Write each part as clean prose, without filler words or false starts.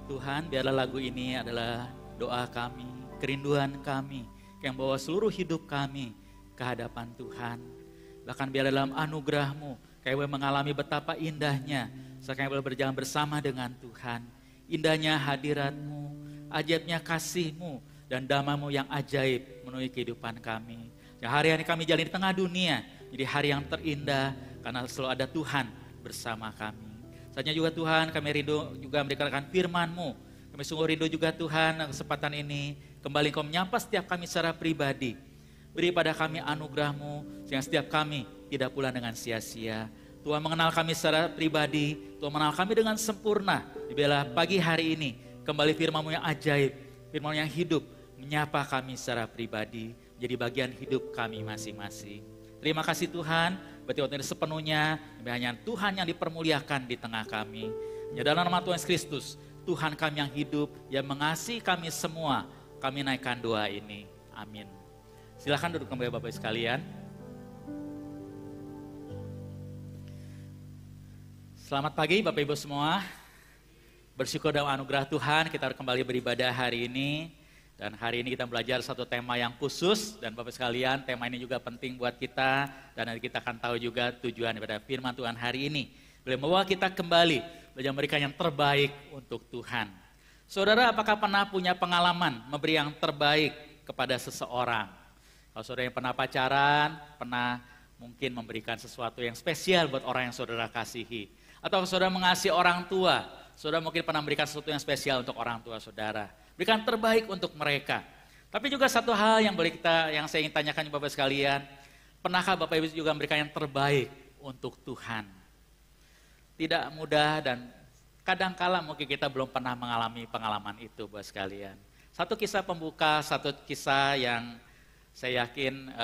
Tuhan, biarlah lagu ini adalah doa kami, kerinduan kami, yang bawa seluruh hidup kami ke hadapan Tuhan. Bahkan biarlah dalam anugerah-Mu, kami boleh mengalami betapa indahnya, saat kami boleh berjalan bersama dengan Tuhan. Indahnya hadirat-Mu, ajaibnya kasih-Mu, dan damai-Mu yang ajaib memenuhi kehidupan kami. Dan hari ini kami jalan di tengah dunia, jadi hari yang terindah, karena selalu ada Tuhan bersama kami. Saatnya juga Tuhan, kami rindu juga mendengarkan firman-Mu. Kami sungguh rindu juga Tuhan, kesempatan ini kembali Kau menyapa setiap kami secara pribadi. Beri pada kami anugerah-Mu, sehingga setiap kami tidak pulang dengan sia-sia. Tuhan mengenal kami secara pribadi, Tuhan mengenal kami dengan sempurna. Biarlah pagi hari ini, kembali firman-Mu yang ajaib, firman yang hidup, menyapa kami secara pribadi, jadi bagian hidup kami masing-masing. Terima kasih Tuhan, berarti waktu ini sepenuhnya, hanya Tuhan yang dipermuliakan di tengah kami. Ya, dalam nama Tuhan Yesus Kristus, Tuhan kami yang hidup, yang mengasihi kami semua, kami naikkan doa ini. Amin. Silakan duduk kembali Bapak sekalian. Selamat pagi Bapak Ibu semua. Bersyukur dalam anugerah Tuhan, kita kembali beribadah hari ini. Dan hari ini kita belajar satu tema yang khusus, dan Bapak sekalian, tema ini juga penting buat kita, dan nanti kita akan tahu juga tujuan daripada firman Tuhan hari ini. Boleh membawa kita kembali, belajar memberikan yang terbaik untuk Tuhan. Saudara, apakah pernah punya pengalaman memberi yang terbaik kepada seseorang? Kalau saudara yang pernah pacaran, pernah mungkin memberikan sesuatu yang spesial buat orang yang saudara kasihi. Atau saudara mengasihi orang tua, saudara mungkin pernah memberikan sesuatu yang spesial untuk orang tua saudara. Berikan terbaik untuk mereka. Tapi juga satu hal yang saya ingin tanyakan Bapak sekalian, pernahkah Bapak Ibu juga memberikan yang terbaik untuk Tuhan? Tidak mudah dan kadangkala mungkin kita belum pernah mengalami pengalaman itu Bapak sekalian. Satu kisah pembuka, satu kisah yang saya yakin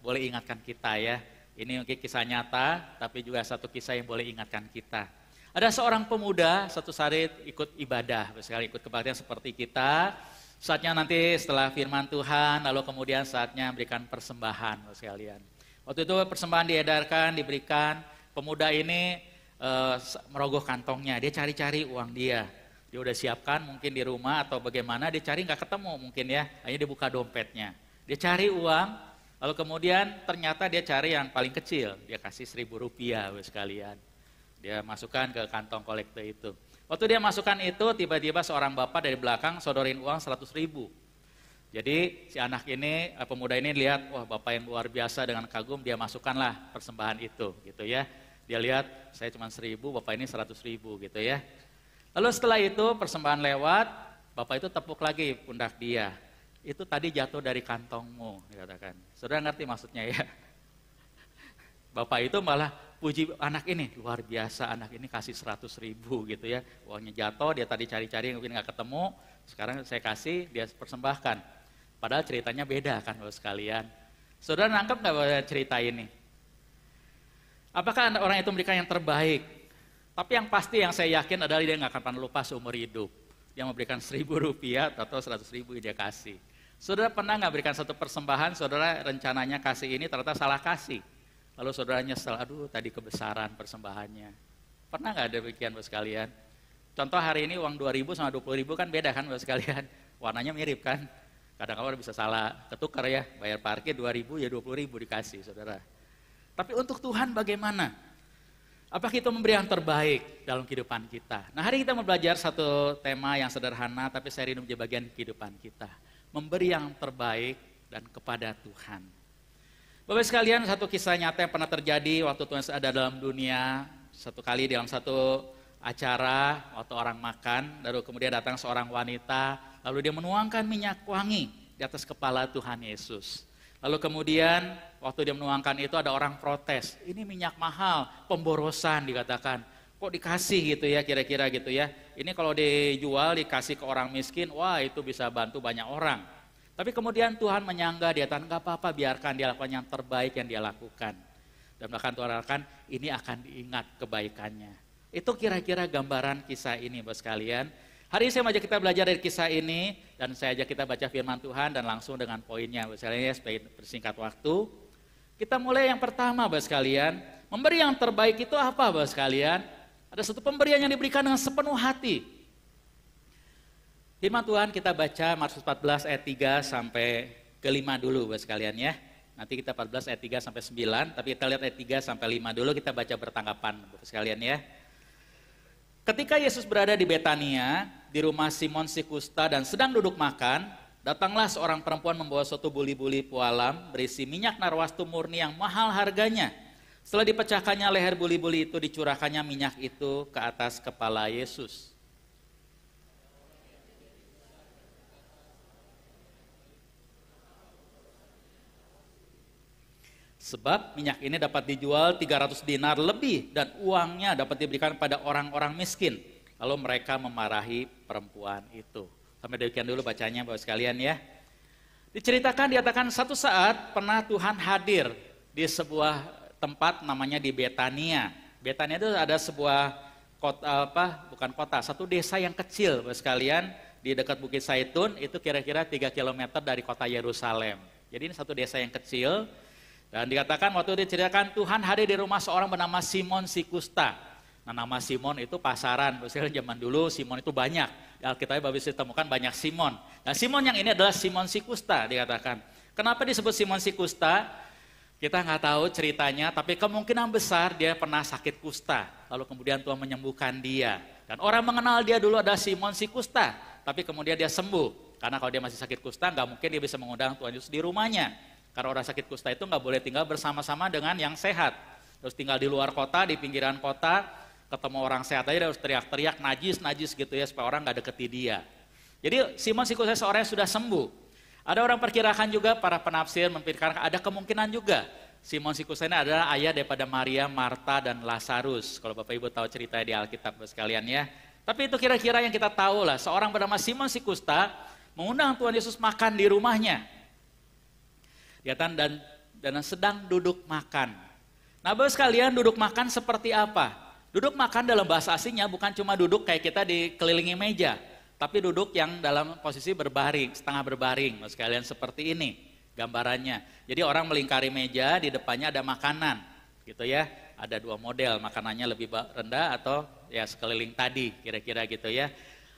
boleh ingatkan kita ya. Ini mungkin kisah nyata, tapi juga satu kisah yang boleh ingatkan kita. Ada seorang pemuda, satu saat ikut ibadah, sekali ikut kebaktian seperti kita. Saatnya nanti setelah firman Tuhan, lalu kemudian saatnya memberikan persembahan, sekalian. Waktu itu persembahan diedarkan, diberikan. Pemuda ini merogoh kantongnya, dia cari-cari uang dia. Dia udah siapkan mungkin di rumah atau bagaimana, dia cari nggak ketemu mungkin ya. Akhirnya dia buka dompetnya. Dia cari uang, lalu kemudian ternyata dia cari yang paling kecil. Dia kasih Rp1.000 sekalian. Dia masukkan ke kantong kolektor itu. Waktu dia masukkan itu, tiba-tiba seorang bapak dari belakang sodorin uang 100.000. Jadi si anak ini, pemuda ini lihat, wah bapak yang luar biasa, dengan kagum dia masukkanlah persembahan itu, gitu ya. Dia lihat, saya cuma 1.000, bapak ini 100.000, gitu ya. Lalu setelah itu persembahan lewat, bapak itu tepuk lagi pundak dia. Itu tadi jatuh dari kantongmu, dikatakan. Saudara ngerti maksudnya ya? Bapak itu malah puji anak ini, luar biasa anak ini kasih 100.000 gitu ya. Uangnya jatuh, dia tadi cari-cari mungkin nggak ketemu, sekarang saya kasih, dia persembahkan. Padahal ceritanya beda kan Bapak sekalian. Saudara nangkep nggak cerita ini? Apakah orang itu memberikan yang terbaik? Tapi yang pasti yang saya yakin adalah dia nggak akan pernah lupa seumur hidup. Dia memberikan Rp1.000 atau 100.000 dia kasih. Saudara pernah nggak berikan satu persembahan, saudara rencananya kasih ini ternyata salah kasih. Lalu saudara nyesel, aduh tadi kebesaran persembahannya. Pernah nggak demikian Bapak sekalian? Contoh hari ini uang 2.000 sama 20.000 kan beda kan Bapak sekalian? Warnanya mirip kan? Kadang-kadang bisa salah ketukar ya, bayar parkir 2.000 ya 20.000 dikasih saudara. Tapi untuk Tuhan bagaimana? Apakah kita memberi yang terbaik dalam kehidupan kita? Nah hari kita mau belajar satu tema yang sederhana, tapi saya rindu menjadi bagian kehidupan kita. Memberi yang terbaik dan kepada Tuhan. Bapak sekalian, satu kisah nyata yang pernah terjadi waktu Tuhan ada dalam dunia. Satu kali dalam satu acara, waktu orang makan, lalu kemudian datang seorang wanita, lalu dia menuangkan minyak wangi di atas kepala Tuhan Yesus. Lalu kemudian waktu dia menuangkan itu ada orang protes, ini minyak mahal, pemborosan dikatakan. Kok dikasih gitu ya, kira-kira gitu ya. Ini kalau dijual, dikasih ke orang miskin, wah itu bisa bantu banyak orang. Tapi kemudian Tuhan menyangga dia, nggak apa-apa, biarkan dia lakukan yang terbaik yang dia lakukan. Dan bahkan Tuhan katakan ini akan diingat kebaikannya. Itu kira-kira gambaran kisah ini Bapak sekalian. Hari ini saya mau ajak kita belajar dari kisah ini, dan saya ajak kita baca firman Tuhan dan langsung dengan poinnya Bapak sekalian ya, supaya bersingkat waktu. Kita mulai yang pertama Bapak sekalian, memberi yang terbaik itu apa Bapak sekalian? Ada satu pemberian yang diberikan dengan sepenuh hati. Firman Tuhan kita baca Markus 14 ayat 3 sampai ke 5 dulu Bapak sekalian ya. Nanti kita 14 ayat 3 sampai 9, tapi kita lihat ayat 3 sampai 5 dulu, kita baca bertanggapan Bapak sekalian ya. Ketika Yesus berada di Betania, di rumah Simon si kusta dan sedang duduk makan, datanglah seorang perempuan membawa suatu buli-buli pualam berisi minyak narwastu murni yang mahal harganya. Setelah dipecahkannya leher buli-buli itu, dicurahkannya minyak itu ke atas kepala Yesus. Sebab minyak ini dapat dijual 300 dinar lebih dan uangnya dapat diberikan pada orang-orang miskin. Lalu mereka memarahi perempuan itu. Sampai demikian dulu bacanya Bapak sekalian ya. Dikatakan satu saat pernah Tuhan hadir di sebuah tempat namanya di Betania. Betania itu ada sebuah kota, bukan kota, satu desa yang kecil Bapak sekalian di dekat Bukit Zaitun, itu kira-kira 3 km dari kota Yerusalem. Jadi ini satu desa yang kecil. Dan dikatakan waktu diceritakan Tuhan hadir di rumah seorang bernama Simon si kusta. Nah, nama Simon itu pasaran, misalnya zaman dulu Simon itu banyak. Di Alkitab Bapak bisa temukan banyak Simon. Nah, Simon yang ini adalah Simon si kusta dikatakan. Kenapa disebut Simon si kusta? Kita nggak tahu ceritanya, tapi kemungkinan besar dia pernah sakit kusta. Lalu kemudian Tuhan menyembuhkan dia. Dan orang mengenal dia dulu adalah Simon si kusta, tapi kemudian dia sembuh. Karena kalau dia masih sakit kusta, nggak mungkin dia bisa mengundang Tuhan Yesus di rumahnya. Karena orang sakit kusta itu nggak boleh tinggal bersama-sama dengan yang sehat. Terus tinggal di luar kota, di pinggiran kota, ketemu orang sehat aja harus teriak-teriak najis gitu ya, supaya orang nggak deketi dia. Jadi Simon si kusta seorang yang sudah sembuh. Ada orang perkirakan juga, para penafsir memperkirakan ada kemungkinan juga Simon si kusta ini adalah ayah daripada Maria, Marta, dan Lazarus. Kalau Bapak Ibu tahu ceritanya di Alkitab sekalian ya. Tapi itu kira-kira yang kita tahu lah, seorang bernama Simon si kusta mengundang Tuhan Yesus makan di rumahnya. Dan sedang duduk makan. Nah Bapak sekalian, duduk makan seperti apa? Duduk makan dalam bahasa aslinya bukan cuma duduk kayak kita dikelilingi meja, tapi duduk yang dalam posisi berbaring, setengah berbaring Bapak sekalian, seperti ini gambarannya. Jadi orang melingkari meja, di depannya ada makanan gitu ya. Ada 2 model, makanannya lebih rendah atau ya sekeliling tadi kira-kira gitu ya.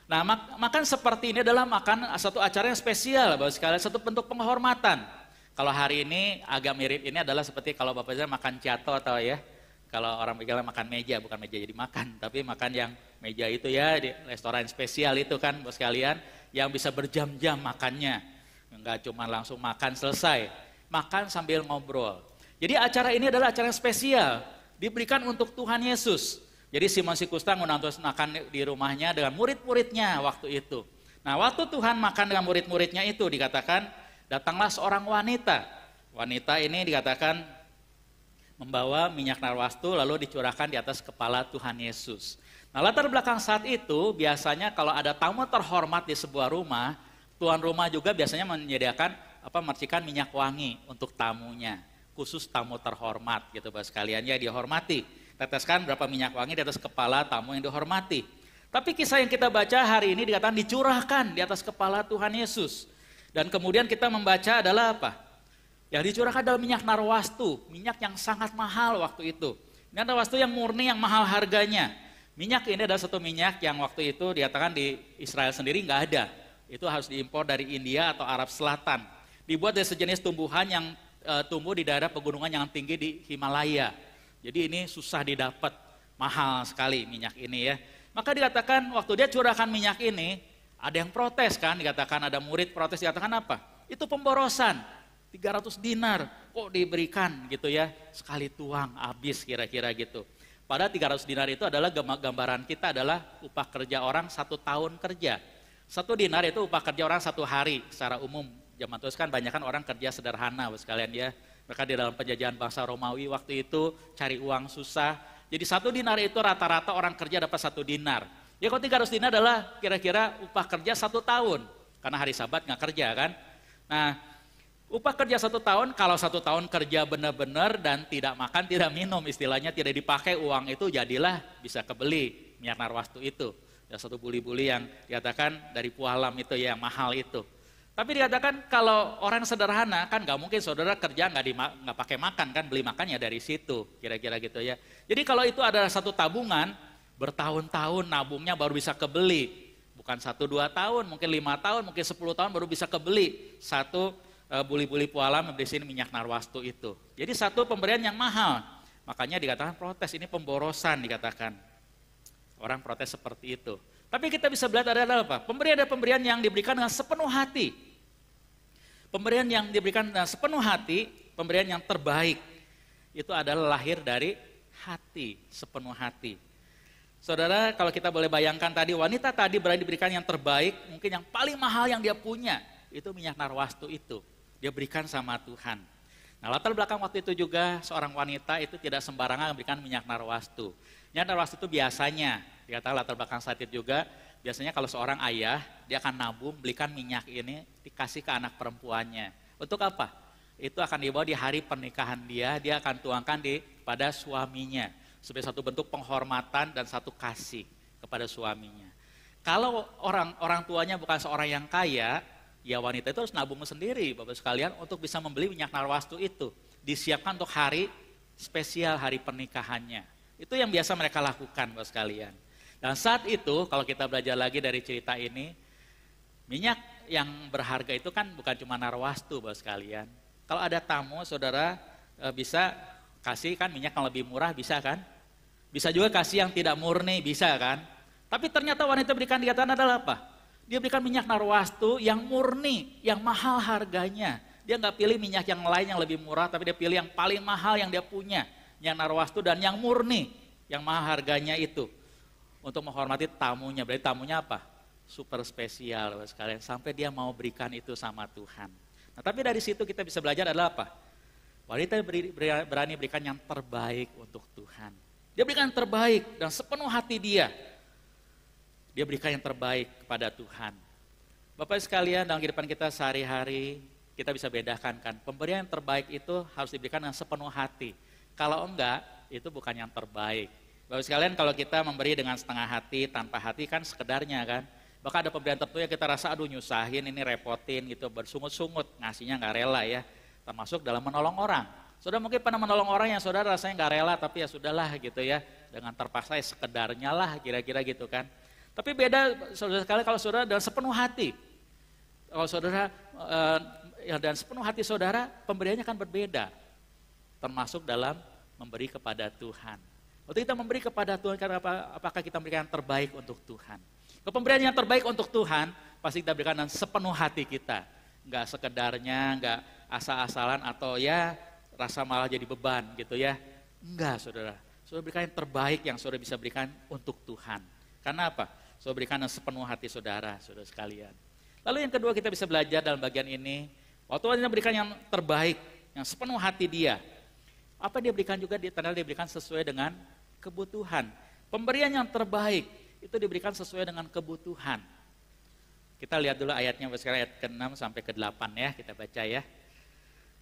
Nah makan seperti ini adalah makan satu acara yang spesial Bapak sekalian, satu bentuk penghormatan. Kalau hari ini agak mirip ini adalah seperti kalau Bapak Ibu makan ciato atau ya, kalau orang bilang makan meja, bukan meja jadi makan, tapi makan yang meja itu ya di restoran spesial itu kan Bapak sekalian, yang bisa berjam-jam makannya, enggak cuma langsung makan selesai, makan sambil ngobrol. Jadi acara ini adalah acara yang spesial, diberikan untuk Tuhan Yesus. Jadi Simon si kusta ngundang Tuhan makan di rumahnya dengan murid-muridnya waktu itu. Nah waktu Tuhan makan dengan murid-muridnya itu dikatakan, datanglah seorang wanita. Wanita ini dikatakan membawa minyak narwastu lalu dicurahkan di atas kepala Tuhan Yesus. Nah latar belakang saat itu biasanya kalau ada tamu terhormat di sebuah rumah, tuan rumah juga biasanya menyediakan mercikan minyak wangi untuk tamunya. Khusus tamu terhormat gitu Bapak sekalian ya, dihormati. Teteskan berapa minyak wangi di atas kepala tamu yang dihormati. Tapi kisah yang kita baca hari ini dikatakan dicurahkan di atas kepala Tuhan Yesus. Dan kemudian kita membaca adalah apa? Yang dicurahkan adalah minyak narwastu, minyak yang sangat mahal waktu itu. Minyak narwastu yang murni, yang mahal harganya. Minyak ini adalah satu minyak yang waktu itu dikatakan di Israel sendiri nggak ada. Itu harus diimpor dari India atau Arab Selatan. Dibuat dari sejenis tumbuhan yang tumbuh di daerah pegunungan yang tinggi di Himalaya. Jadi ini susah didapat, mahal sekali minyak ini ya. Maka dikatakan waktu dia curahkan minyak ini, ada yang protes kan, dikatakan ada murid protes, dikatakan apa? Itu pemborosan, 300 dinar kok diberikan gitu ya, sekali tuang habis kira-kira gitu. Padahal 300 dinar itu adalah gambaran kita adalah upah kerja orang 1 tahun kerja. 1 dinar itu upah kerja orang 1 hari secara umum. Zaman itu kan banyak kan orang kerja sederhana sekalian ya. Mereka di dalam penjajahan bangsa Romawi waktu itu cari uang susah. Jadi 1 dinar itu rata-rata orang kerja dapat 1 dinar. Ya kalau 300 dinar adalah kira-kira upah kerja 1 tahun. Karena hari Sabat nggak kerja kan. Nah upah kerja 1 tahun, kalau 1 tahun kerja benar-benar dan tidak makan, tidak minum, istilahnya tidak dipakai uang itu, jadilah bisa kebeli minyak narwastu itu. Ya, satu buli-buli yang dikatakan dari pualam itu ya, yang mahal itu. Tapi dikatakan kalau orang sederhana kan nggak mungkin saudara kerja nggak pakai makan kan, beli makannya dari situ, kira-kira gitu ya. Jadi kalau itu adalah satu tabungan, bertahun-tahun nabungnya baru bisa kebeli. Bukan 1-2 tahun, mungkin 5 tahun, mungkin 10 tahun baru bisa kebeli satu buli-buli pualam berisi minyak narwastu itu. Jadi satu pemberian yang mahal. Makanya dikatakan protes, ini pemborosan dikatakan. Orang protes seperti itu. Tapi kita bisa belajar adalah apa? Pemberian ada pemberian yang diberikan dengan sepenuh hati. Pemberian yang diberikan dengan sepenuh hati, pemberian yang terbaik. Itu adalah lahir dari hati, sepenuh hati. Saudara, kalau kita boleh bayangkan tadi, wanita tadi berani diberikan yang terbaik, mungkin yang paling mahal yang dia punya, itu minyak narwastu itu. Dia berikan sama Tuhan. Nah, latar belakang waktu itu juga seorang wanita itu tidak sembarangan memberikan minyak narwastu. Minyak narwastu itu biasanya, dikatakan latar belakang saat itu juga, biasanya kalau seorang ayah, dia akan nabung, belikan minyak ini, dikasih ke anak perempuannya. Untuk apa? Itu akan dibawa di hari pernikahan dia akan tuangkan pada suaminya. Sebagai satu bentuk penghormatan dan satu kasih kepada suaminya. Kalau orang tuanya bukan seorang yang kaya, ya wanita itu harus nabung sendiri, Bapak sekalian, untuk bisa membeli minyak narwastu itu. Disiapkan untuk hari spesial, hari pernikahannya. Itu yang biasa mereka lakukan, Bapak sekalian. Dan saat itu, kalau kita belajar lagi dari cerita ini, minyak yang berharga itu kan bukan cuma narwastu, Bapak sekalian. Kalau ada tamu, saudara bisa kasih kan minyak yang lebih murah, bisa kan? Bisa juga kasih yang tidak murni, bisa kan? Tapi ternyata wanita berikan dikatakan adalah apa? Dia berikan minyak narwastu yang murni, yang mahal harganya. Dia nggak pilih minyak yang lain yang lebih murah, tapi dia pilih yang paling mahal yang dia punya. Yang narwastu dan yang murni, yang mahal harganya itu. Untuk menghormati tamunya, berarti tamunya apa? Super spesial sekalian, sampai dia mau berikan itu sama Tuhan. Nah, tapi dari situ kita bisa belajar adalah apa? Wanita berani berikan yang terbaik untuk Tuhan. Dia berikan yang terbaik dan sepenuh hati dia. Dia berikan yang terbaik kepada Tuhan. Bapak sekalian, dalam kehidupan kita sehari-hari, kita bisa bedakan kan. Pemberian yang terbaik itu harus diberikan dengan sepenuh hati. Kalau enggak, itu bukan yang terbaik. Bapak sekalian, kalau kita memberi dengan setengah hati, tanpa hati kan sekedarnya kan. Bahkan ada pemberian tertentu yang kita rasa aduh nyusahin, ini repotin gitu, bersungut-sungut, ngasihnya nggak rela ya. Termasuk dalam menolong orang. Saudara mungkin pernah menolong orang yang saudara rasanya nggak rela, tapi ya sudahlah gitu ya. Dengan terpaksa ya sekedarnya lah kira-kira gitu kan. Tapi beda saudara sekali kalau saudara dengan sepenuh hati. Kalau saudara ya dan sepenuh hati saudara, pemberiannya kan berbeda. Termasuk dalam memberi kepada Tuhan. Waktu kita memberi kepada Tuhan, karena apakah kita memberikan yang terbaik untuk Tuhan? Pemberian yang terbaik untuk Tuhan, pasti kita berikan dengan sepenuh hati kita. Enggak sekedarnya, enggak asal-asalan atau ya rasa malah jadi beban gitu ya. Enggak saudara. Saudara berikan yang terbaik yang saudara bisa berikan untuk Tuhan. Karena apa? Saudara berikan dengan sepenuh hati saudara, saudara sekalian. Lalu yang kedua kita bisa belajar dalam bagian ini. Waktu dia berikan yang terbaik, yang sepenuh hati dia. Apa dia berikan juga, dia berikan sesuai dengan kebutuhan. Pemberian yang terbaik itu diberikan sesuai dengan kebutuhan. Kita lihat dulu ayatnya, sekarang ayat ke-6 sampai ke-8 ya, kita baca ya.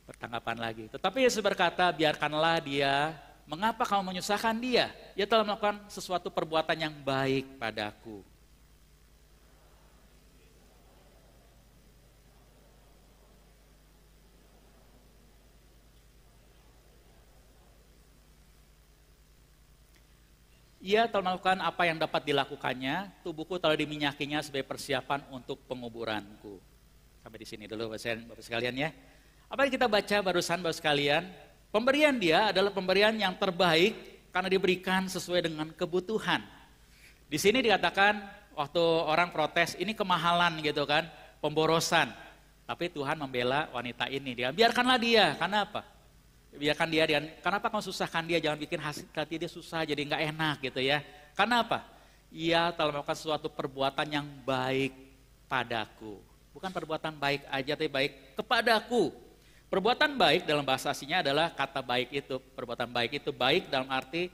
Pertanggapan lagi. Tetapi Yesus berkata, biarkanlah dia, mengapa kamu menyusahkan dia? Dia telah melakukan sesuatu perbuatan yang baik padaku. Ia telah melakukan apa yang dapat dilakukannya, tubuhku telah diminyakinya sebagai persiapan untuk penguburanku. Sampai di sini dulu Bapak sekalian ya. Apa yang kita baca barusan Bapak sekalian, pemberian dia adalah pemberian yang terbaik karena diberikan sesuai dengan kebutuhan. Di sini dikatakan waktu orang protes, ini kemahalan gitu kan, pemborosan. Tapi Tuhan membela wanita ini, dia biarkanlah dia, karena apa? Biarkan dia, kenapa kamu susahkan dia, jangan bikin hati dia susah jadi nggak enak gitu ya. Karena apa? Ia telah melakukan suatu perbuatan yang baik padaku. Bukan perbuatan baik aja, tapi baik kepadaku. Perbuatan baik dalam bahasa aslinya adalah kata baik itu. Perbuatan baik itu baik dalam arti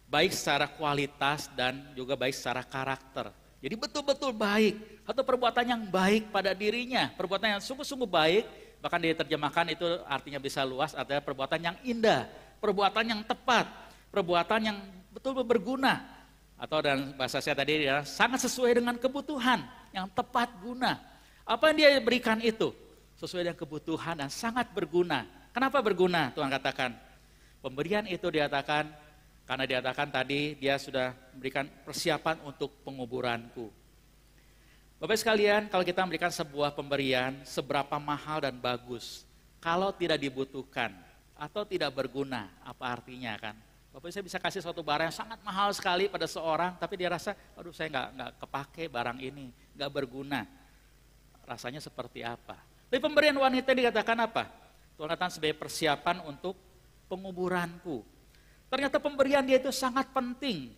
baik secara kualitas dan juga baik secara karakter. Jadi betul-betul baik. Atau perbuatan yang baik pada dirinya. Perbuatan yang sungguh-sungguh baik. Bahkan diterjemahkan itu artinya bisa luas, adalah perbuatan yang indah, perbuatan yang tepat, perbuatan yang betul-betul berguna. Atau dalam bahasa saya tadi sangat sesuai dengan kebutuhan, yang tepat guna. Apa yang dia berikan itu sesuai dengan kebutuhan dan sangat berguna. Kenapa berguna? Tuhan katakan, pemberian itu dikatakan, karena dikatakan tadi dia sudah memberikan persiapan untuk penguburanku. Bapak sekalian, kalau kita memberikan sebuah pemberian, seberapa mahal dan bagus, kalau tidak dibutuhkan atau tidak berguna, apa artinya kan? Bapak saya bisa kasih suatu barang yang sangat mahal sekali pada seorang, tapi dia rasa, aduh saya nggak kepake barang ini, nggak berguna. Rasanya seperti apa? Tapi pemberian wanita dikatakan apa? Tuhan katakan sebagai persiapan untuk penguburanku. Ternyata pemberian dia itu sangat penting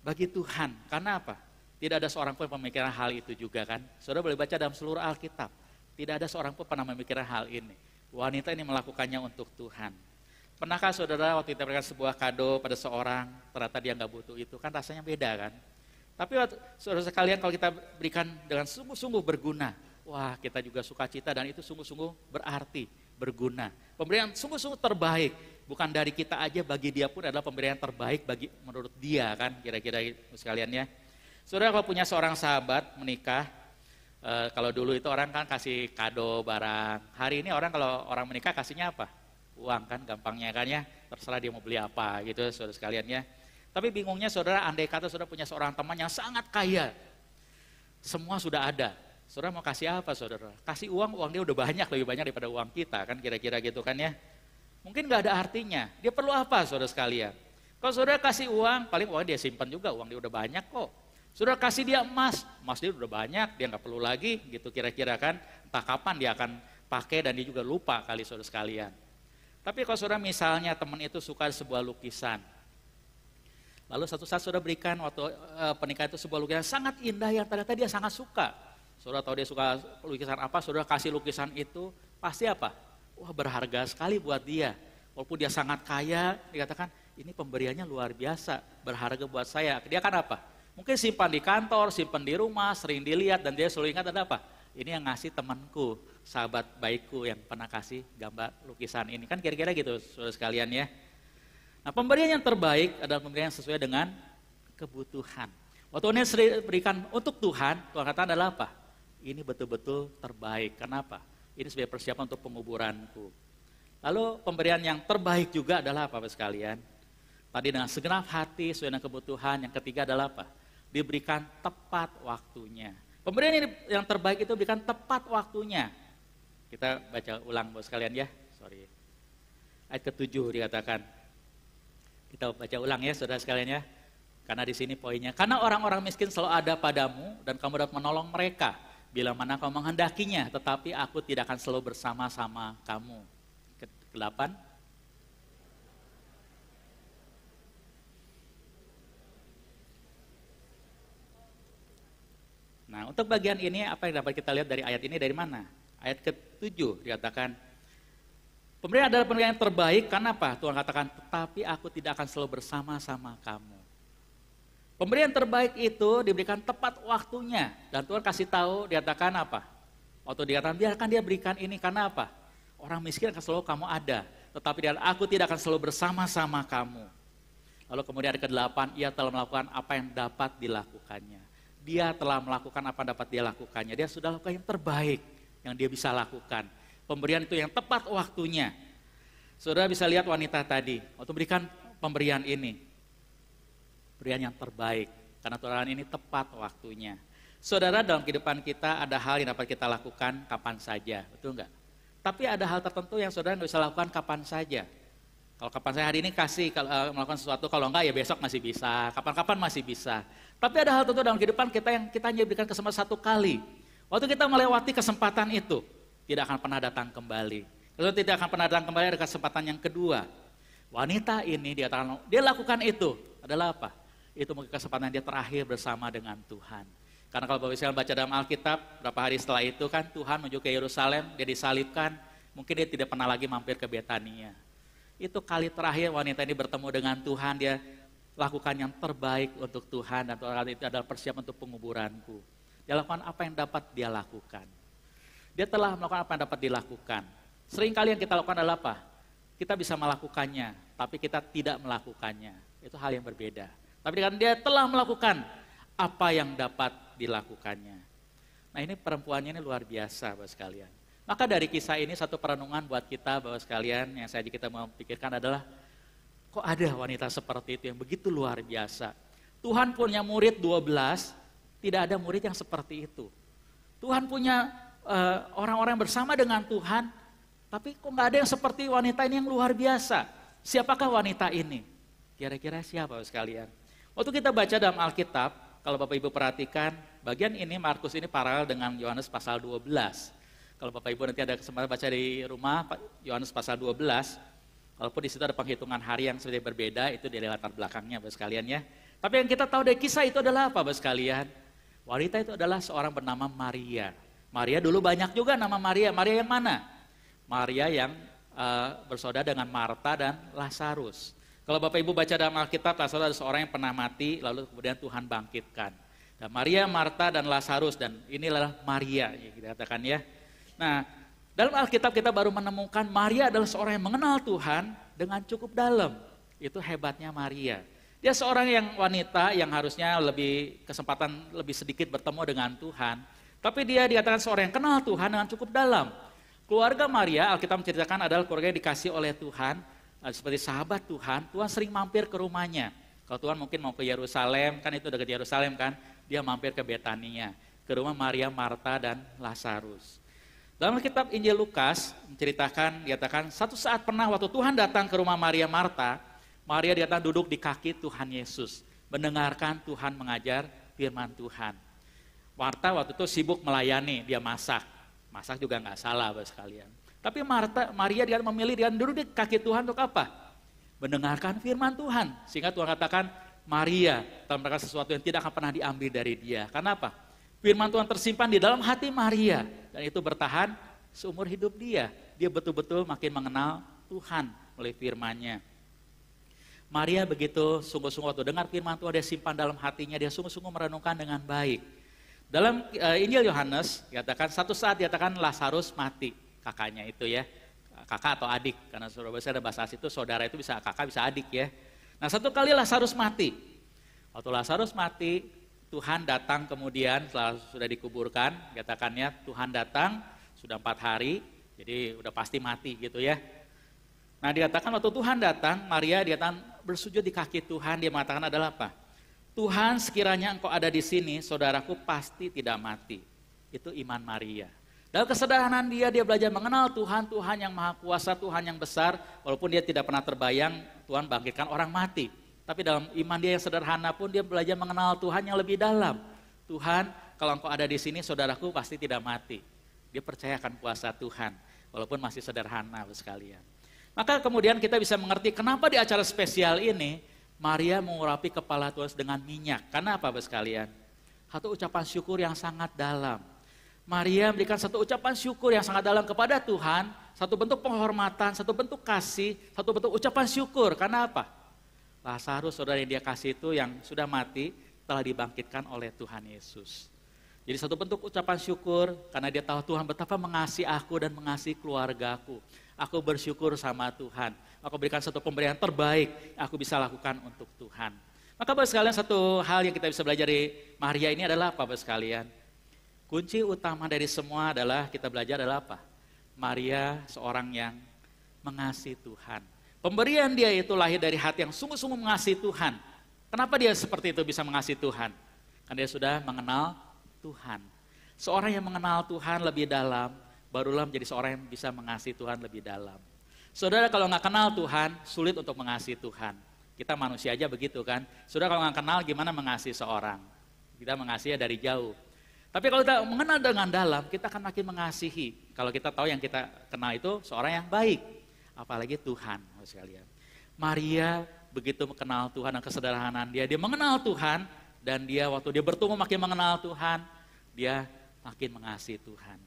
bagi Tuhan. Karena apa? Tidak ada seorang pun yang memikirkan hal itu juga kan. Saudara boleh baca dalam seluruh Alkitab. Tidak ada seorang pun pernah memikirkan hal ini. Wanita ini melakukannya untuk Tuhan. Pernahkah saudara waktu kita berikan sebuah kado pada seorang, ternyata dia nggak butuh itu, kan rasanya beda kan. Tapi saudara sekalian kalau kita berikan dengan sungguh-sungguh berguna, wah kita juga sukacita dan itu sungguh-sungguh berarti, berguna. Pemberian sungguh-sungguh terbaik, bukan dari kita aja, bagi dia pun adalah pemberian terbaik bagi menurut dia kan, kira-kira sekalian ya. Saudara kalau punya seorang sahabat menikah, kalau dulu itu orang kan kasih kado barang. Hari ini orang kalau orang menikah kasihnya apa? Uang kan, gampangnya kan ya. Terserah dia mau beli apa gitu saudara sekalian ya. Tapi bingungnya saudara, andai kata saudara punya seorang teman yang sangat kaya. Semua sudah ada. Saudara mau kasih apa saudara? Kasih uang dia udah banyak, lebih banyak daripada uang kita kan, kira-kira gitu kan ya. Mungkin gak ada artinya. Dia perlu apa saudara sekalian? Kalau saudara kasih uang, paling uang dia simpan juga, uang dia udah banyak kok. Saudara kasih dia emas dia udah banyak, dia nggak perlu lagi gitu kira-kira kan. Entah kapan dia akan pakai dan dia juga lupa kali saudara sekalian. Tapi kalau saudara misalnya teman itu suka sebuah lukisan, lalu satu saat saudara berikan waktu pernikahan itu sebuah lukisan sangat indah yang ternyata dia sangat suka. Saudara tahu dia suka lukisan apa, saudara kasih lukisan itu, pasti apa? Wah berharga sekali buat dia. Walaupun dia sangat kaya, dikatakan ini pemberiannya luar biasa, berharga buat saya. Dia kan apa? Mungkin simpan di kantor, simpan di rumah, sering dilihat dan dia selalu ingat ada apa? Ini yang ngasih temanku, sahabat baikku yang pernah kasih gambar lukisan ini. Kan kira-kira gitu saudara sekalian ya. Nah pemberian yang terbaik adalah pemberian yang sesuai dengan kebutuhan. Waktu ini berikan untuk Tuhan, Tuhan kata adalah apa? Ini betul-betul terbaik. Kenapa? Ini sebagai persiapan untuk penguburanku. Lalu pemberian yang terbaik juga adalah apa Bapak sekalian? Tadi dengan segenap hati, sesuai dengan kebutuhan. Yang ketiga adalah apa? Diberikan tepat waktunya. Pemberian yang terbaik itu diberikan tepat waktunya. Kita baca ulang Bapak sekalian ya. Sorry. Ayat ke-7 dikatakan. Kita baca ulang ya saudara sekalian ya. Karena di sini poinnya. Karena orang-orang miskin selalu ada padamu dan kamu dapat menolong mereka. Bila mana kamu menghendakinya, tetapi aku tidak akan selalu bersama-sama kamu. Ke-8. Nah, untuk bagian ini apa yang dapat kita lihat dari ayat ini dari mana? Ayat ke-7 dikatakan, pemberian adalah pemberian yang terbaik, karena apa? Tuhan katakan, tetapi aku tidak akan selalu bersama-sama kamu. Pemberian terbaik itu diberikan tepat waktunya, dan Tuhan kasih tahu, dikatakan apa? Waktu dikatakan, biarkan dia berikan ini, karena apa? Orang miskin akan selalu kamu ada, tetapi aku tidak akan selalu bersama-sama kamu. Lalu kemudian ayat ke-8, ia telah melakukan apa yang dapat dilakukannya. Dia telah melakukan apa yang dapat dia lakukannya. Dia sudah lakukan yang terbaik yang dia bisa lakukan. Pemberian itu yang tepat waktunya. Saudara bisa lihat wanita tadi, waktu berikan pemberian ini. Pemberian yang terbaik. Karena Tuhan ini tepat waktunya. Saudara, dalam kehidupan kita ada hal yang dapat kita lakukan kapan saja. Betul enggak? Tapi ada hal tertentu yang saudara nggak bisa lakukan kapan saja. Kalau kapan saya hari ini kasih melakukan sesuatu, kalau enggak ya besok masih bisa, kapan-kapan masih bisa. Tapi ada hal tertentu dalam kehidupan kita yang kita hanya berikan kesempatan satu kali. Waktu kita melewati kesempatan itu, tidak akan pernah datang kembali. Kalau tidak akan pernah datang kembali, ada kesempatan yang kedua. Wanita ini dia lakukan itu adalah apa? Itu mungkin kesempatan dia terakhir bersama dengan Tuhan. Karena kalau Bapak Ibu baca dalam Alkitab, berapa hari setelah itu kan Tuhan menuju ke Yerusalem, dia disalibkan, mungkin dia tidak pernah lagi mampir ke Betania. Itu kali terakhir wanita ini bertemu dengan Tuhan, dia lakukan yang terbaik untuk Tuhan, dan Tuhan itu adalah persiapan untuk penguburanku. Dia lakukan apa yang dapat dia lakukan. Dia telah melakukan apa yang dapat dilakukan. Sering kali yang kita lakukan adalah apa? Kita bisa melakukannya, tapi kita tidak melakukannya. Itu hal yang berbeda. Tapi kan dia telah melakukan apa yang dapat dilakukannya. Nah ini perempuannya ini luar biasa Bapak sekalian. Maka dari kisah ini satu perenungan buat kita Bapak sekalian yang saja kita mau pikirkan adalah kok ada wanita seperti itu yang begitu luar biasa. Tuhan punya murid 12, Tidak ada murid yang seperti itu. Tuhan punya orang-orang bersama dengan Tuhan, tapi kok nggak ada yang seperti wanita ini yang luar biasa. Siapakah wanita ini? Kira-kira siapa sekalian? Waktu kita baca dalam Alkitab, kalau Bapak Ibu perhatikan, bagian ini Markus ini paralel dengan Yohanes pasal 12. Kalau Bapak Ibu nanti ada kesempatan baca di rumah, Yohanes pasal 12, walaupun di situ ada penghitungan hari yang sedikit berbeda, itu dari latar belakangnya Bapak sekalian ya. Tapi yang kita tahu dari kisah itu adalah apa Bapak sekalian? Wanita itu adalah seorang bernama Maria. Maria dulu banyak juga nama Maria. Maria yang mana? Maria yang bersaudara dengan Marta dan Lazarus. Kalau Bapak Ibu baca dalam Alkitab, Lazarus ada seorang yang pernah mati, lalu kemudian Tuhan bangkitkan. Dan Maria, Marta, dan Lazarus, dan inilah Maria, ya kita katakan ya. Nah, dalam Alkitab kita baru menemukan Maria adalah seorang yang mengenal Tuhan dengan cukup dalam. Itu hebatnya Maria. Dia seorang yang wanita yang harusnya kesempatan lebih sedikit bertemu dengan Tuhan. Tapi dia dikatakan seorang yang kenal Tuhan dengan cukup dalam. Keluarga Maria, Alkitab menceritakan adalah keluarga yang dikasih oleh Tuhan. Seperti sahabat Tuhan, Tuhan sering mampir ke rumahnya. Kalau Tuhan mungkin mau ke Yerusalem, kan itu dekat Yerusalem kan. Dia mampir ke Betania, ke rumah Maria, Marta, dan Lazarus. Dalam kitab Injil Lukas menceritakan, dikatakan satu saat pernah waktu Tuhan datang ke rumah Maria, Marta, Maria dikatakan duduk di kaki Tuhan Yesus, mendengarkan Tuhan mengajar firman Tuhan. Marta waktu itu sibuk melayani, dia masak juga nggak salah Bapak sekalian. Tapi Maria dia memilih dia duduk di kaki Tuhan untuk apa? Mendengarkan firman Tuhan. Sehingga Tuhan katakan Maria telah melakukan sesuatu yang tidak akan pernah diambil dari dia. Karena apa? Firman Tuhan tersimpan di dalam hati Maria. Dan itu bertahan seumur hidup dia. Dia betul-betul makin mengenal Tuhan oleh firman-Nya. Maria begitu sungguh-sungguh waktu dengar firman Tuhan, dia simpan dalam hatinya, dia sungguh-sungguh merenungkan dengan baik. Dalam Injil Yohanes, dikatakan satu saat dikatakan Lazarus mati, kakaknya itu ya, kakak atau adik, karena ada bahasa asli itu saudara itu bisa kakak bisa adik ya. Nah satu kali Lazarus mati, waktu Lazarus mati, Tuhan datang kemudian setelah sudah dikuburkan, dikatakannya Tuhan datang, sudah 4 hari, jadi udah pasti mati gitu ya. Nah dikatakan waktu Tuhan datang, Maria dikatakan bersujud di kaki Tuhan, dia mengatakan adalah apa? Tuhan sekiranya engkau ada di sini, saudaraku pasti tidak mati. Itu iman Maria. Dalam kesederhanaan dia belajar mengenal Tuhan, Tuhan yang maha kuasa, Tuhan yang besar, walaupun dia tidak pernah terbayang Tuhan bangkitkan orang mati. Tapi dalam iman dia yang sederhana pun dia belajar mengenal Tuhan yang lebih dalam. Tuhan, kalau engkau ada di sini, saudaraku pasti tidak mati. Dia percayakan kuasa Tuhan, walaupun masih sederhana sekalian. Maka kemudian kita bisa mengerti kenapa di acara spesial ini, Maria mengurapi kepala Tuhan dengan minyak. Karena apa Bapak sekalian? Satu ucapan syukur yang sangat dalam. Maria memberikan satu ucapan syukur yang sangat dalam kepada Tuhan, satu bentuk penghormatan, satu bentuk kasih, satu bentuk ucapan syukur. Karena apa? Lazarus, saudara yang dia kasih itu yang sudah mati, telah dibangkitkan oleh Tuhan Yesus. Jadi satu bentuk ucapan syukur karena dia tahu Tuhan betapa mengasihi aku dan mengasihi keluargaku. Aku bersyukur sama Tuhan. Aku berikan satu pemberian terbaik yang aku bisa lakukan untuk Tuhan. Maka Bapak sekalian, satu hal yang kita bisa belajar dari Maria ini adalah apa Bapak sekalian? Kunci utama dari semua adalah kita belajar adalah apa? Maria seorang yang mengasihi Tuhan. Pemberian dia itu lahir dari hati yang sungguh-sungguh mengasihi Tuhan. Kenapa dia seperti itu bisa mengasihi Tuhan? Karena dia sudah mengenal Tuhan. Seorang yang mengenal Tuhan lebih dalam, barulah menjadi seorang yang bisa mengasihi Tuhan lebih dalam. Saudara kalau nggak kenal Tuhan, sulit untuk mengasihi Tuhan. Kita manusia aja begitu kan. Saudara kalau nggak kenal gimana mengasihi seorang? Kita mengasihi dari jauh. Tapi kalau kita mengenal dengan dalam, kita akan makin mengasihi. Kalau kita tahu yang kita kenal itu seorang yang baik. Apalagi Tuhan, sekalian. Maria begitu mengenal Tuhan dan kesederhanaan dia mengenal Tuhan. Dan dia waktu dia bertumbuh makin mengenal Tuhan, dia makin mengasihi Tuhan.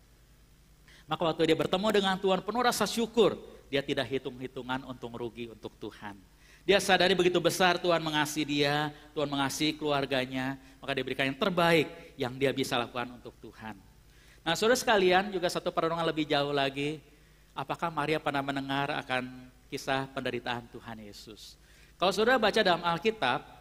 Maka waktu dia bertemu dengan Tuhan penuh rasa syukur, dia tidak hitung-hitungan untung rugi untuk Tuhan. Dia sadari begitu besar Tuhan mengasihi dia, Tuhan mengasihi keluarganya, maka dia berikan yang terbaik yang dia bisa lakukan untuk Tuhan. Nah saudara sekalian, juga satu perenungan lebih jauh lagi, apakah Maria pernah mendengar akan kisah penderitaan Tuhan Yesus? Kalau saudara baca dalam Alkitab,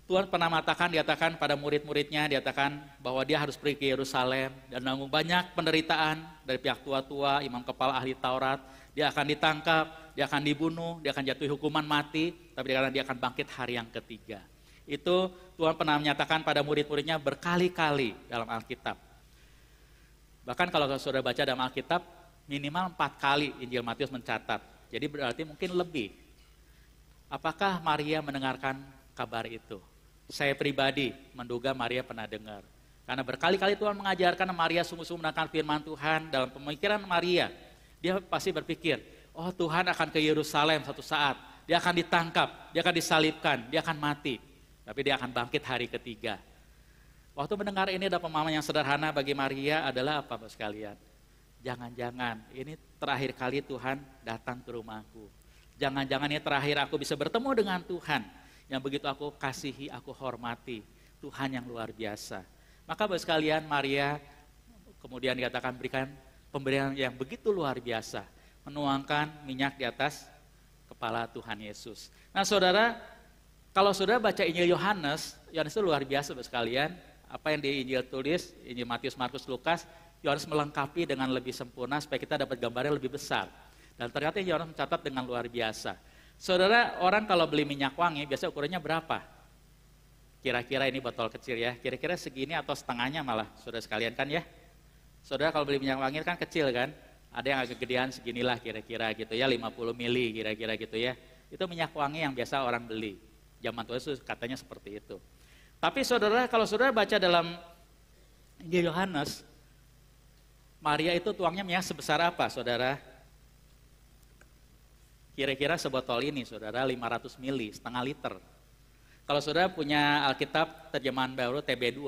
Tuhan pernah dikatakan pada murid-muridnya, dikatakan bahwa dia harus pergi ke Yerusalem dan menanggung banyak penderitaan dari pihak tua-tua, imam kepala ahli Taurat. Dia akan ditangkap, dia akan dibunuh, dia akan jatuhi hukuman mati, tapi dia akan bangkit hari yang ketiga. Itu Tuhan pernah menyatakan pada murid-muridnya berkali-kali dalam Alkitab. Bahkan kalau saudara baca dalam Alkitab, minimal 4 kali Injil Matius mencatat. Jadi berarti mungkin lebih. Apakah Maria mendengarkan kabar itu? Saya pribadi menduga Maria pernah dengar. Karena berkali-kali Tuhan mengajarkan Maria sungguh-sungguh mendengarkan firman Tuhan. Dalam pemikiran Maria, dia pasti berpikir, oh Tuhan akan ke Yerusalem satu saat. Dia akan ditangkap, dia akan disalibkan, dia akan mati. Tapi dia akan bangkit hari ketiga. Waktu mendengar ini ada pemahaman yang sederhana bagi Maria adalah apa Bapak sekalian? Jangan-jangan ini terakhir kali Tuhan datang ke rumahku. Jangan-jangan ini terakhir aku bisa bertemu dengan Tuhan. Yang begitu aku kasihi, aku hormati. Tuhan yang luar biasa. Maka Bapak sekalian, Maria kemudian dikatakan berikan pemberian yang begitu luar biasa. Menuangkan minyak di atas kepala Tuhan Yesus. Nah saudara, kalau saudara baca Injil Yohanes itu luar biasa Bapak sekalian. Apa yang di Injil tulis, Injil Matius, Markus, Lukas, Yohanes melengkapi dengan lebih sempurna supaya kita dapat gambarnya lebih besar. Dan ternyata Yohanes mencatat dengan luar biasa. Saudara, orang kalau beli minyak wangi biasanya ukurannya berapa? Kira-kira ini botol kecil ya, kira-kira segini atau setengahnya malah saudara sekalian kan ya. Saudara kalau beli minyak wangi kan kecil kan, ada yang agak gedean seginilah kira-kira gitu ya, 50 mili kira-kira gitu ya. Itu minyak wangi yang biasa orang beli. Zaman tua itu katanya seperti itu. Tapi saudara, kalau saudara baca dalam Injil Yohanes, Maria itu tuangnya minyak sebesar apa saudara? Kira-kira sebotol ini saudara, 500 mili, setengah liter. Kalau saudara punya Alkitab terjemahan baru TB2,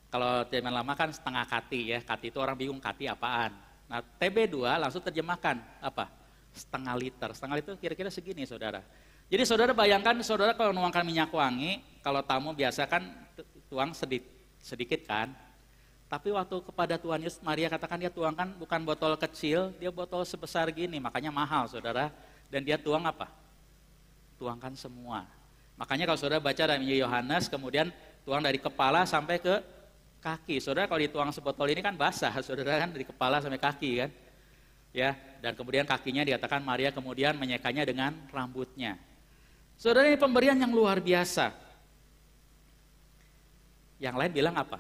kalau terjemahan lama kan setengah kati ya, kati itu orang bingung kati apaan. Nah TB2 langsung terjemahkan apa? Setengah liter kira-kira segini saudara. Jadi saudara bayangkan saudara kalau menuangkan minyak wangi, kalau tamu biasa kan tuang sedikit kan. Tapi waktu kepada Tuhan Yesus, Maria katakan dia tuangkan bukan botol kecil, dia botol sebesar gini, makanya mahal saudara. Dan dia tuang apa? Tuangkan semua. Makanya kalau saudara baca dalam Injil Yohanes, kemudian tuang dari kepala sampai ke kaki. Saudara kalau dituang sebotol ini kan basah, saudara kan dari kepala sampai kaki kan. Ya, dan kemudian kakinya dikatakan Maria kemudian menyekanya dengan rambutnya. Saudara, ini pemberian yang luar biasa. Yang lain bilang apa?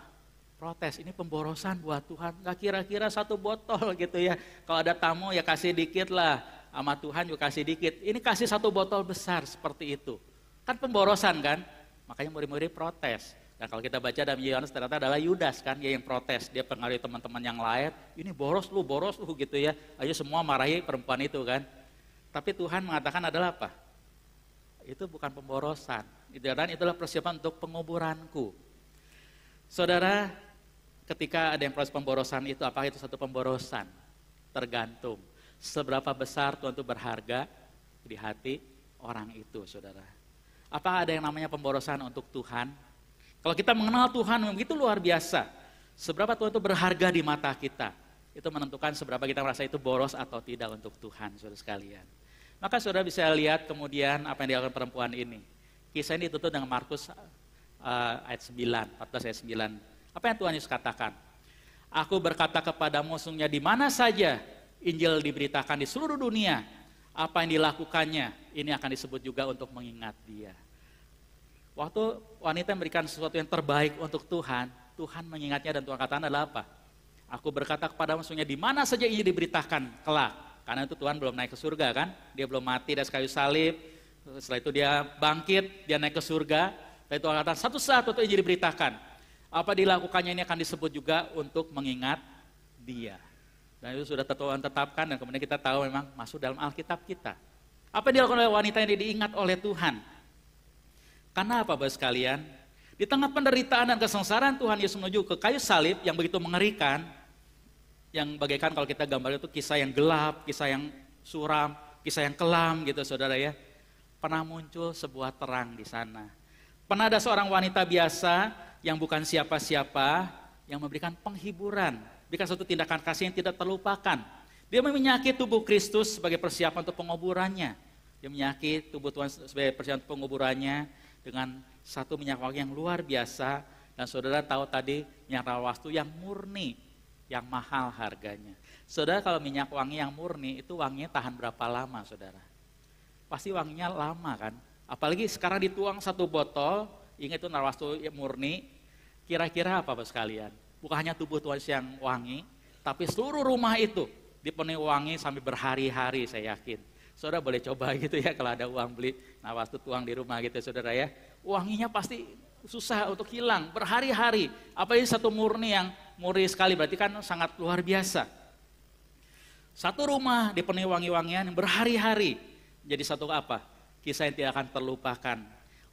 Protes, ini pemborosan buat Tuhan. Gak kira-kira 1 botol gitu ya. Kalau ada tamu ya kasih dikit lah. Sama Tuhan juga kasih dikit. Ini kasih 1 botol besar seperti itu. Kan pemborosan kan? Makanya murid-murid protes. Dan kalau kita baca dalam Yohanes ternyata adalah Yudas kan, dia yang protes. Dia pengaruhi teman-teman yang lain. Ini boros lu gitu ya. Ayo semua marahi perempuan itu kan. Tapi Tuhan mengatakan adalah apa? Itu bukan pemborosan, dan itulah persiapan untuk penguburanku. Saudara, ketika ada yang proses pemborosan itu, apakah itu satu pemborosan? Tergantung seberapa besar Tuhan itu berharga di hati orang itu, saudara. Apakah ada yang namanya pemborosan untuk Tuhan? Kalau kita mengenal Tuhan begitu luar biasa, seberapa Tuhan itu berharga di mata kita, itu menentukan seberapa kita merasa itu boros atau tidak untuk Tuhan, saudara sekalian. Maka saudara bisa lihat kemudian apa yang dilakukan perempuan ini. Kisah ini ditutup dengan Markus ayat 9, 14 ayat 9. Apa yang Tuhan Yesus katakan? Aku berkata kepadamu sesungguhnya di mana saja Injil diberitakan di seluruh dunia, apa yang dilakukannya, ini akan disebut juga untuk mengingat dia. Waktu wanita memberikan sesuatu yang terbaik untuk Tuhan, Tuhan mengingatnya dan Tuhan katakan adalah apa? Aku berkata kepadamu sesungguhnya di mana saja Injil diberitakan kelak. Karena itu Tuhan belum naik ke surga kan, dia belum mati dari kayu salib, setelah itu dia bangkit, dia naik ke surga, dan Tuhan katakan satu saat waktu Injil diberitakan, apa dilakukannya ini akan disebut juga untuk mengingat dia. Dan itu sudah Tuhan tetapkan dan kemudian kita tahu memang masuk dalam Alkitab kita. Apa yang dilakukan oleh wanita ini diingat oleh Tuhan. Karena apa Bapak sekalian? Di tengah penderitaan dan kesengsaraan Tuhan Yesus menuju ke kayu salib yang begitu mengerikan, yang bagaikan kalau kita gambar itu kisah yang gelap, kisah yang suram, kisah yang kelam gitu saudara ya. Pernah muncul sebuah terang di sana. Pernah ada seorang wanita biasa yang bukan siapa-siapa yang memberikan penghiburan, berikan suatu tindakan kasih yang tidak terlupakan. Dia menyakiti tubuh Kristus sebagai persiapan untuk penguburannya. Dia menyakiti tubuh Tuhan sebagai persiapan untuk penguburannya dengan satu minyak wangi yang luar biasa. Dan saudara tahu tadi minyak rawastu yang murni, yang mahal harganya. Saudara kalau minyak wangi yang murni itu wanginya tahan berapa lama saudara? Pasti wanginya lama kan? Apalagi sekarang dituang 1 botol ingat itu narwastu murni, kira-kira apa Bapak sekalian? Bukan hanya tubuh Tuhan yang wangi, tapi seluruh rumah itu dipenuhi wangi sampai berhari-hari saya yakin. Saudara boleh coba gitu ya kalau ada uang beli narwastu tuang di rumah gitu saudara ya. Wanginya pasti susah untuk hilang berhari-hari. Apalagi satu murni yang murni sekali berarti kan sangat luar biasa. Satu rumah dipenuhi wangi-wangian yang berhari-hari. Jadi satu apa? Kisah yang tidak akan terlupakan.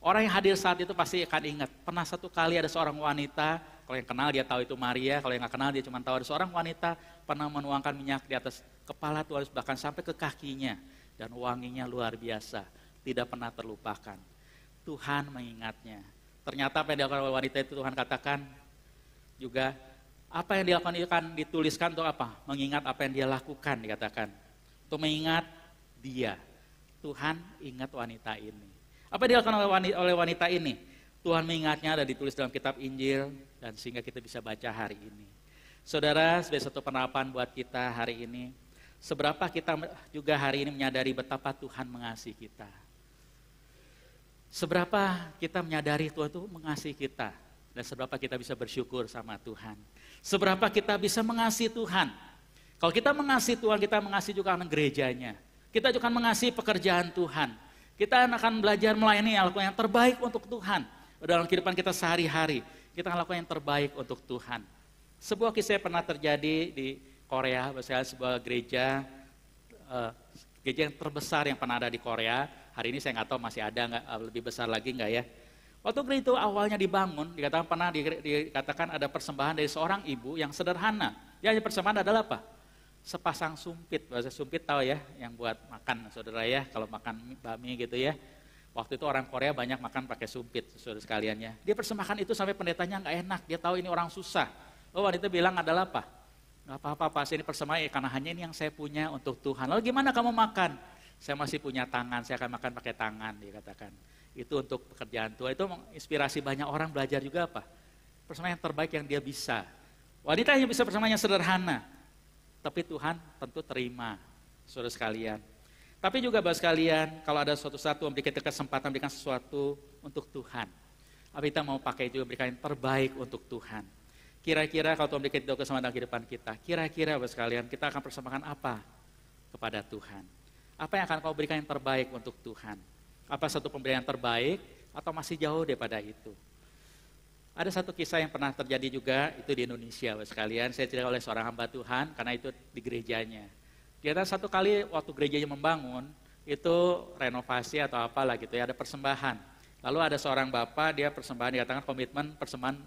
Orang yang hadir saat itu pasti akan ingat. Pernah satu kali ada seorang wanita, kalau yang kenal dia tahu itu Maria, kalau yang nggak kenal dia cuma tahu ada seorang wanita pernah menuangkan minyak di atas kepala Tuhan bahkan sampai ke kakinya. Dan wanginya luar biasa, tidak pernah terlupakan. Tuhan mengingatnya. Ternyata apa yang dilakukan oleh wanita itu Tuhan katakan juga apa yang dilakukan itu kan dituliskan untuk apa? Mengingat apa yang dia lakukan dikatakan. Untuk mengingat dia. Tuhan ingat wanita ini. Apa yang dilakukan oleh wanita ini? Tuhan mengingatnya dan ditulis dalam kitab Injil dan sehingga kita bisa baca hari ini. Saudara, sebagai satu penerapan buat kita hari ini, seberapa kita juga hari ini menyadari betapa Tuhan mengasihi kita. Seberapa kita menyadari Tuhan itu mengasihi kita dan seberapa kita bisa bersyukur sama Tuhan. Seberapa kita bisa mengasihi Tuhan. Kalau kita mengasihi Tuhan, kita mengasihi juga anak gerejanya. Kita juga akan mengasihi pekerjaan Tuhan. Kita akan belajar melayani yang terbaik untuk Tuhan. Dalam kehidupan kita sehari-hari, kita akan lakukan yang terbaik untuk Tuhan. Sebuah kisah pernah terjadi di Korea, misalnya sebuah gereja yang terbesar yang pernah ada di Korea. Hari ini saya nggak tahu masih ada nggak lebih besar lagi nggak ya. Waktu gereja itu awalnya dibangun, dikatakan ada persembahan dari seorang ibu yang sederhana. Ya, persembahan adalah apa? Sepasang sumpit, bahasa sumpit tahu ya, yang buat makan saudara ya, kalau makan bakmi gitu ya. Waktu itu orang Korea banyak makan pakai sumpit, saudara sekaliannya. Dia persembahkan itu sampai pendetanya nggak enak, dia tahu ini orang susah. Oh, wanita bilang adalah apa? Nggak apa-apa Pak, saya ini persembahan karena hanya ini yang saya punya untuk Tuhan. Lalu gimana kamu makan? Saya masih punya tangan, saya akan makan pakai tangan, dia katakan. Itu untuk pekerjaan Tuhan, itu menginspirasi banyak orang belajar juga apa? Persembahan yang terbaik yang dia bisa. Wanita hanya bisa persembahan yang sederhana. Tapi Tuhan tentu terima, saudara sekalian. Tapi juga Bapak sekalian, kalau ada suatu memberikan kesempatan, memberikan sesuatu untuk Tuhan. Apa kita mau pakai juga memberikan yang terbaik untuk Tuhan. Kira-kira kalau Tuhan memberikan kesempatan dalam kehidupan kita, kira-kira Bapak sekalian, kita akan persembahkan apa kepada Tuhan? Apa yang akan kau berikan yang terbaik untuk Tuhan? Apa satu pemberian yang terbaik atau masih jauh daripada itu? Ada satu kisah yang pernah terjadi juga, itu di Indonesia sekalian. Saya cerita oleh seorang hamba Tuhan, karena itu di gerejanya. Dia satu kali waktu gerejanya membangun, itu renovasi atau apalah gitu ya, ada persembahan. Lalu ada seorang bapak, dia persembahan, dikatakan komitmen persembahan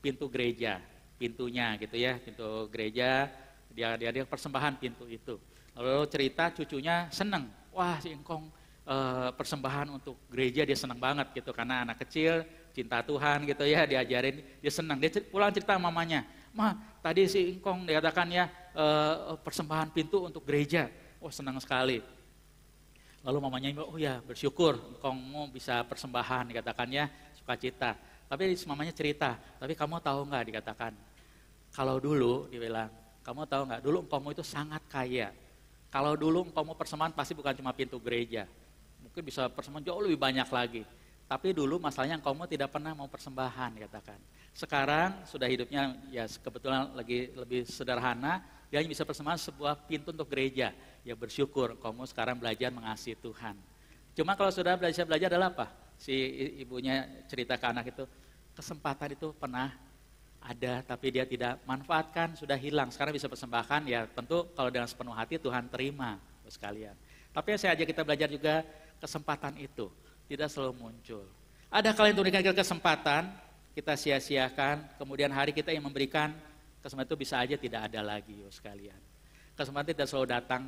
pintu gereja, pintunya gitu ya, pintu gereja, dia persembahan pintu itu. Lalu cerita cucunya seneng, wah si Engkong persembahan untuk gereja dia seneng banget gitu, karena anak kecil, cinta Tuhan gitu ya, diajarin, dia senang. Dia pulang cerita mamanya, "Ma, tadi si Engkong dikatakan ya persembahan pintu untuk gereja." Oh, senang sekali. Lalu mamanya, "Oh ya, bersyukur Engkongmu bisa persembahan," dikatakan ya, sukacita. Tapi mamanya cerita, "Tapi kamu tahu nggak," dikatakan, "kalau dulu," dibilang, "kamu tahu nggak, dulu engkongmu itu sangat kaya. Kalau dulu engkongmu persembahan pasti bukan cuma pintu gereja, mungkin bisa persembahan jauh lebih banyak lagi. Tapi dulu masalahnya engkau tidak pernah mau persembahan," dikatakan. Sekarang sudah hidupnya ya kebetulan lagi lebih sederhana, dia hanya bisa persembahan sebuah pintu untuk gereja. Ya bersyukur engkau sekarang belajar mengasihi Tuhan. Cuma kalau sudah belajar adalah apa? Si ibunya cerita ke anak itu, kesempatan itu pernah ada tapi dia tidak manfaatkan, sudah hilang. Sekarang bisa persembahkan, ya tentu kalau dengan sepenuh hati Tuhan terima sekalian. Tapi saya ajak kita belajar juga kesempatan itu tidak selalu muncul. Ada kalian memberikan kita kesempatan, kita sia-siakan, kemudian hari kita yang memberikan kesempatan itu bisa aja tidak ada lagi, sekalian. Kesempatan tidak selalu datang,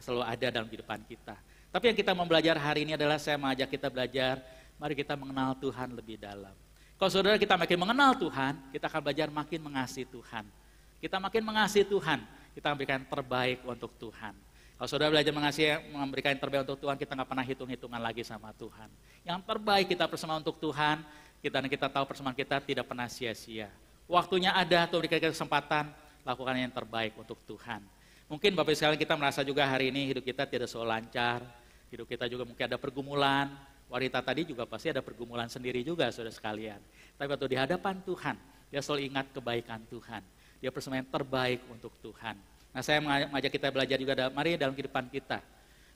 selalu ada dalam kehidupan kita. Tapi yang kita mau belajar hari ini adalah saya mengajak kita belajar, mari kita mengenal Tuhan lebih dalam. Kalau saudara kita makin mengenal Tuhan, kita akan belajar makin mengasihi Tuhan. Kita makin mengasihi Tuhan, kita memberikan yang terbaik untuk Tuhan. Kalau saudara belajar mengasihi, memberikan yang terbaik untuk Tuhan, kita nggak pernah hitung-hitungan lagi sama Tuhan. Yang terbaik kita persembahkan untuk Tuhan, kita tahu persembahan kita tidak pernah sia-sia. Waktunya ada, Tuhan berikan kesempatan, lakukan yang terbaik untuk Tuhan. Mungkin Bapak sekalian kita merasa juga hari ini hidup kita tidak selalu lancar, hidup kita juga mungkin ada pergumulan, Wanita tadi juga pasti ada pergumulan sendiri juga, saudara sekalian. Tapi waktu di hadapan Tuhan, dia selalu ingat kebaikan Tuhan. Dia bersama yang terbaik untuk Tuhan. Nah, saya mengajak kita belajar juga, mari dalam kehidupan kita.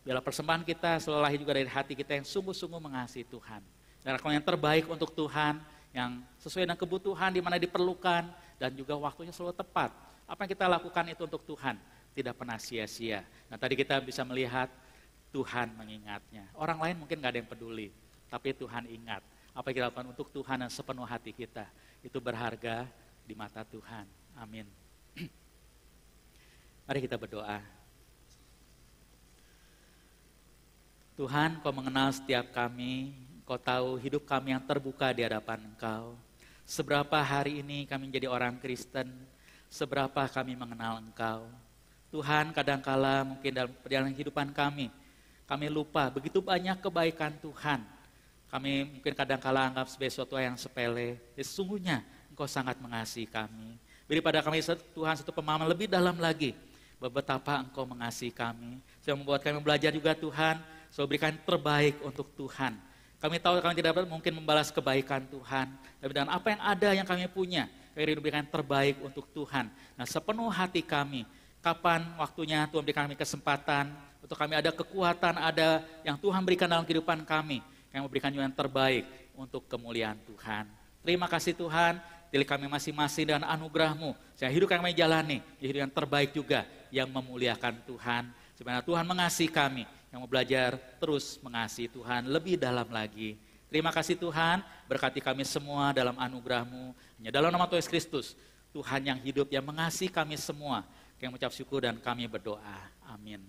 Biarlah persembahan kita selalu lahir juga dari hati kita yang sungguh-sungguh mengasihi Tuhan. Dan lakukan yang terbaik untuk Tuhan, yang sesuai dengan kebutuhan di mana diperlukan, dan juga waktunya selalu tepat. Apa yang kita lakukan itu untuk Tuhan, tidak pernah sia-sia. Nah, tadi kita bisa melihat Tuhan mengingatnya. Orang lain mungkin gak ada yang peduli, tapi Tuhan ingat. Apa yang kita lakukan untuk Tuhan dan sepenuh hati kita, itu berharga di mata Tuhan. Amin. Mari kita berdoa. Tuhan, Kau mengenal setiap kami, Kau tahu hidup kami yang terbuka di hadapan Engkau. Seberapa hari ini kami menjadi orang Kristen, seberapa kami mengenal Engkau. Tuhan, kadangkala mungkin dalam perjalanan kehidupan kami lupa begitu banyak kebaikan Tuhan. Kami mungkin kadangkala anggap sebagai sesuatu yang sepele. Sesungguhnya Engkau sangat mengasihi kami. Beri pada kami Tuhan satu pemahaman lebih dalam lagi betapa Engkau mengasihi kami. Sehingga membuat kami belajar juga Tuhan, selalu berikan terbaik untuk Tuhan. Kami tahu kami tidak mungkin membalas kebaikan Tuhan, tapi dengan apa yang ada yang kami punya, kami berikan terbaik untuk Tuhan. Nah, sepenuh hati kami, kapan waktunya Tuhan berikan kami kesempatan, untuk kami ada kekuatan, ada yang Tuhan berikan dalam kehidupan kami, yang memberikan yang terbaik untuk kemuliaan Tuhan. Terima kasih Tuhan, pilih kami masing-masing dengan anugerah-Mu, sehingga hidup kami jalani, hidup yang terbaik juga, yang memuliakan Tuhan. Sebenarnya Tuhan mengasihi kami, yang mau belajar terus mengasihi Tuhan lebih dalam lagi. Terima kasih Tuhan, berkati kami semua dalam anugerah-Mu. Hanya dalam nama Tuhan Yesus Kristus, Tuhan yang hidup, yang mengasihi kami semua. Kami mengucap syukur dan kami berdoa. Amin.